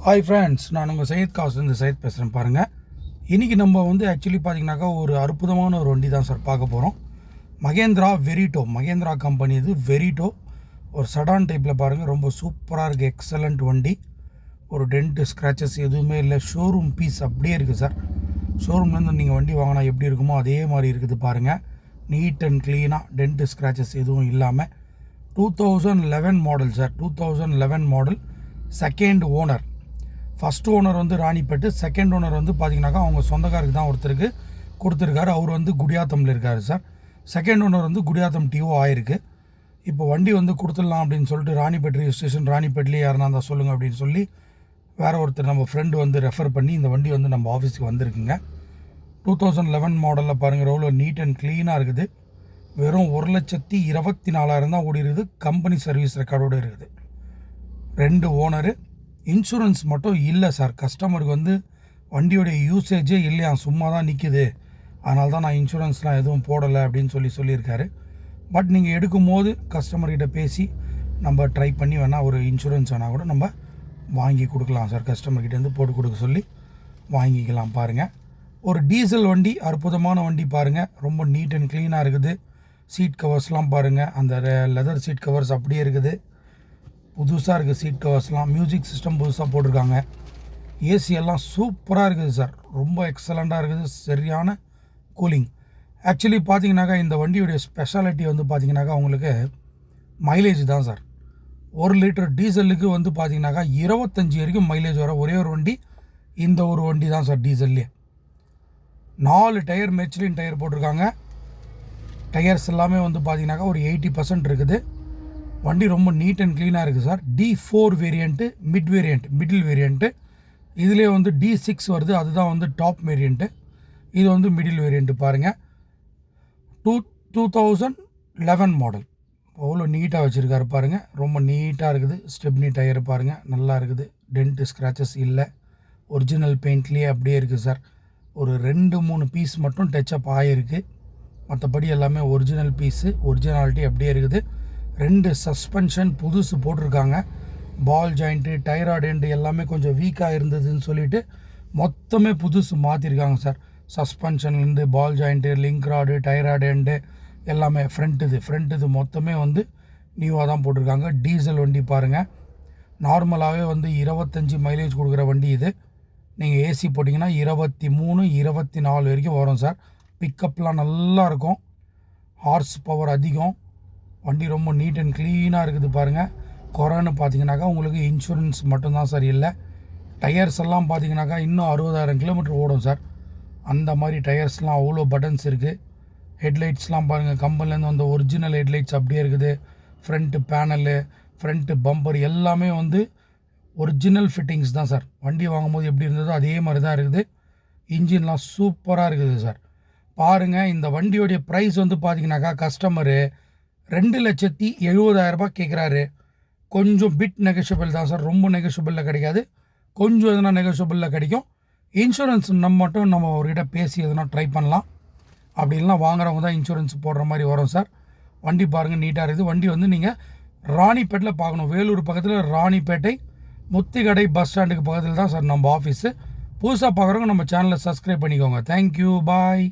Hi friends, நான் உங்கள் சையத் காசுலேருந்து சையத் பேசுகிறேன். பாருங்கள், இன்றைக்கி நம்ம ஆக்சுவலி பார்த்திங்கனாக்கா ஒரு அற்புதமான ஒரு வண்டி தான் சார் பார்க்க போகிறோம். மகேந்திரா கம்பெனி இது. வெரிட்டோ ஒரு சடான் டைப்பில் பாருங்கள், ரொம்ப சூப்பராக இருக்குது. எக்ஸலண்ட் வண்டி. ஒரு டென்ட்டு ஸ்க்ராச்சஸ் எதுவுமே இல்லை. ஷோரூம் பீஸ் அப்படியே இருக்குது சார். ஷோரூம்லேருந்து நீங்கள் வண்டி வாங்கினா எப்படி இருக்குமோ அதே மாதிரி இருக்குது பாருங்கள். நீட் அண்ட் க்ளீனாக, டென்ட்டு ஸ்க்ராச்சஸ் எதுவும் இல்லாமல். 2011 model sir. 2011 model. Second owner. First owner Ranipet. Second owner பார்த்தீங்கன்னாக்கா அவங்க சொந்தக்காருக்கு தான் ஒருத்தருக்கு கொடுத்துருக்காரு. அவர் குடியாத்தமில் இருக்கார் sir. Second owner Gudiyatham TO ஆயிருக்கு. இப்போ வண்டி கொடுத்துடலாம் அப்படின்னு சொல்லிட்டு ராணிப்பேட் ரிஜிஸ்ட்ரேஷன், ராணிப்பேட்லேயே யாருன்னா இருந்தால் சொல்லுங்கள் அப்படின்னு சொல்லி வேறு ஒருத்தர் நம்ம ஃப்ரெண்டு ரெஃபர் பண்ணி இந்த வண்டி நம்ம ஆஃபீஸுக்கு வந்திருக்குங்க. 2011 மாடலில் பாருங்கள், எவ்வளோ நீட் அண்ட் க்ளீனாக இருக்குது. வெறும் 1,24,000 தான் ஓடி இருக்குது. கம்பெனி சர்வீஸ் ரெக்கார்டோடு இருக்குது. 2 ஓனரு. இன்சூரன்ஸ் மட்டும் இல்லை சார். கஸ்டமருக்கு வண்டியோடைய யூசேஜே இல்லையா, சும்மா தான் நிற்கிது, அதனால தான் நான் இன்சூரன்ஸ்லாம் எதுவும் போடலை அப்படின்னு சொல்லியிருக்காரு. பட் நீங்கள் எடுக்கும்போது கஸ்டமர்கிட்ட பேசி நம்ம ட்ரை பண்ணி வேணால் ஒரு இன்சூரன்ஸ் வேணால் கூட நம்ம வாங்கி கொடுக்கலாம் சார். கஸ்டமர்கிட்டேருந்து போட்டு கொடுக்க சொல்லி வாங்கிக்கலாம். பாருங்கள், ஒரு டீசல் வண்டி, அற்புதமான வண்டி பாருங்கள். ரொம்ப நீட் அண்ட் க்ளீனாக இருக்குது. சீட் கவர்ஸ்லாம் பாருங்கள், அந்த லெதர் சீட் கவர்ஸ் அப்படியே இருக்குது. புதுசாக இருக்குது சீட் கவர்ஸ்லாம். மியூசிக் சிஸ்டம் புதுசாக போட்டிருக்காங்க. ஏசி எல்லாம் சூப்பராக இருக்குது சார். ரொம்ப எக்ஸலண்ட்டாக இருக்குது. சரியான கூலிங். ஆக்சுவலி பார்த்தீங்கன்னாக்கா இந்த வண்டியுடைய ஸ்பெஷாலிட்டி பார்த்தீங்கன்னாக்கா உங்களுக்கு மைலேஜ் தான் சார். 1 லிட்டர் டீசலுக்கு பார்த்தீங்கன்னாக்கா 25 வரைக்கும் மைலேஜ் வர ஒரே ஒரு வண்டி இந்த ஒரு வண்டி தான் சார். டீசல்லே 4 டயர் மெச்லின் டயர் போட்டிருக்காங்க. டயர்ஸ் எல்லாமே பார்த்தீங்கன்னாக்கா ஒரு 80% இருக்குது. வண்டி ரொம்ப நீட் அண்ட் க்ளீனாக இருக்குது sir. D4 variant, middle variant. இதிலே D6 வருது, அதுதான் டாப் வேரியண்ட்டு. இது மிடில் வேரியண்ட்டு பாருங்கள். 2011 மாடல். அவ்வளோ நீட்டாக வச்சுருக்காரு பாருங்கள். ரொம்ப நீட்டாக இருக்குது. ஸ்டெப்னி டயர் பாருங்கள், நல்லா இருக்குது. டென்ட்டு ஸ்க்ராச்சஸ் இல்லை. ஒரிஜினல் பெயிண்ட்லேயே அப்படியே இருக்குது சார். ஒரு 2-3 பீஸ் மட்டும் டச்சப் ஆகிருக்கு. மற்றபடி எல்லாமே ஒரிஜினல் பீஸு, ஒரிஜினாலிட்டி அப்படியே இருக்குது. 2 சஸ்பென்ஷன் புதுசு போட்டிருக்காங்க. பால் ஜாயிண்ட்டு, டைராய்டு எண்டு எல்லாமே கொஞ்சம் வீக்காக இருந்ததுன்னு சொல்லிவிட்டு மொத்தமே புதுசு மாற்றிருக்காங்க சார். சஸ்பென்ஷன்லேருந்து ball joint, link rod, tie rod end எல்லாமே ஃப்ரண்ட்டு மொத்தமே நியூவாக தான் போட்டிருக்காங்க. டீசல் வண்டி பாருங்கள். நார்மலாகவே 25 மைலேஜ் கொடுக்குற வண்டி இது. நீங்கள் ஏசி போட்டிங்கன்னா 23, 24 வரைக்கும் வரும் சார். பிக்கப்லாம் நல்லாயிருக்கும். ஹார்ஸ் பவர் அதிகம். வண்டி ரொம்ப நீட் அண்ட் க்ளீனாக இருக்குது பாருங்கள். குறைன்னு பார்த்தீங்கன்னாக்கா உங்களுக்கு இன்சூரன்ஸ் மட்டும்தான் சார் இல்லை. டயர்ஸ் எல்லாம் பார்த்தீங்கன்னாக்கா இன்னும் 60,000 கிலோமீட்டர் ஓடும் சார். அந்த மாதிரி டயர்ஸ்லாம் அவ்வளோ பட்டன்ஸ் இருக்குது. ஹெட்லைட்ஸ்லாம் பாருங்கள், கம்பெனிலேருந்து ஒரிஜினல் ஹெட்லைட்ஸ் அப்படியே இருக்குது. ஃப்ரண்ட்டு பேனலு, ஃப்ரண்ட்டு பம்பர் எல்லாமே ஒரிஜினல் ஃபிட்டிங்ஸ் தான் சார். வண்டி வாங்கும்போது எப்படி இருந்ததோ அதே மாதிரி தான் இருக்குது. இன்ஜின்லாம் சூப்பராக இருக்குது சார். பாருங்கள், இந்த வண்டியோடைய ப்ரைஸ் பார்த்தீங்கன்னாக்கா கஸ்டமரு 2,70,000 கேட்குறாரு. கொஞ்சம் பிட் நெகோஷியபிள் தான் சார். ரொம்ப நெகோஷியபிளில் கிடைக்காது, கொஞ்சம் எதனா நெகோஷியபிளில் கிடைக்கும். இன்சூரன்ஸ் மட்டும் நம்ம அவர்கிட்ட பேசி எதனா ட்ரை பண்ணலாம். அப்படி இல்லைனா வாங்குறவங்க தான் இன்சூரன்ஸ் போடுற மாதிரி வரும் சார். வண்டி பாருங்கள், நீட்டாக இருக்குது. வண்டி நீங்கள் ராணிப்பேட்டில் பார்க்கணும். வேலூர் பக்கத்தில் ராணிப்பேட்டை முத்திக்கடை பஸ் ஸ்டாண்டுக்கு பக்கத்தில் தான் சார் நம்ம ஆஃபீஸு. புதுசாக பார்க்குறவங்க நம்ம சேனலை சப்ஸ்கிரைப் பண்ணிக்கோங்க. தேங்க்யூ, பாய்.